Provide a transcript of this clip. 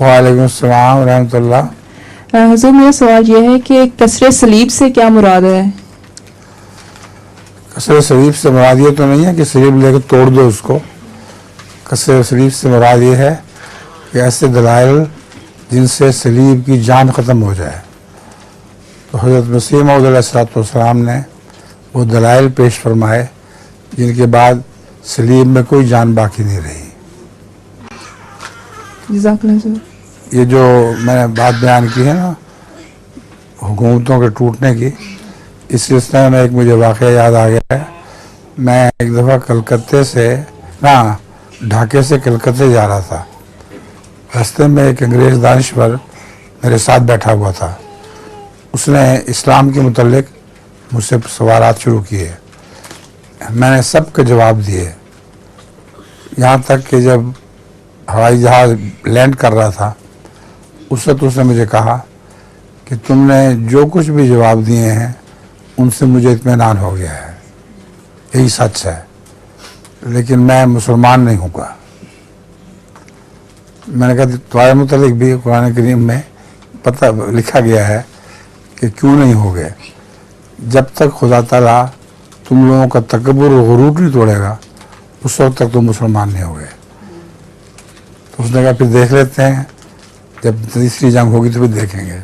वालेकुम अस्सलाम रहमतुल्लाह। हुज़ूर, मेरा सवाल यह है कि कसरे सलीब से क्या मुराद है? कसर सलीब से मुराद ये तो नहीं है कि सलीब लेकर तोड़ दो उसको। कसर सलीब से मुराद ये है कि ऐसे दलाइल जिनसे सलीब की जान ख़त्म हो जाए। तो हज़रत मसीह मौऊद अलैहिस्सलाम ने वो दलाइल पेश फरमाए जिनके बाद सलीब में कोई जान बाकी नहीं रही। जज़ाकल्लाह हुज़ूर। ये जो मैंने बात बयान की है ना हुकूमतों के टूटने की, इस सिलसिले में एक मुझे वाक़या याद आ गया है। मैं एक दफ़ा कलकत्ते से ढाके से कलकत्ते जा रहा था। रास्ते में एक अंग्रेज़ दानिशवर मेरे साथ बैठा हुआ था। उसने इस्लाम के मुतल्लिक मुझसे सवालात शुरू किए। मैंने सब के जवाब दिए, यहाँ तक कि जब हवाई जहाज़ लैंड कर रहा था उस वक्त उसने मुझे कहा कि तुमने जो कुछ भी जवाब दिए हैं उनसे मुझे इत्मीनान हो गया है, यही सच है, लेकिन मैं मुसलमान नहीं होगा। मैंने कहा तुम्हारे मुतालिक भी कुरान करीम में पता लिखा गया है कि क्यों नहीं हो गए। जब तक खुदा ताला तुम लोगों का तकब्बुर और गुरूर नहीं तोड़ेगा उस वक्त तक तुम मुसलमान नहीं हो गए। तो उसने कहा फिर देख लेते हैं, जब तीसरी जंग होगी तो फिर देखेंगे।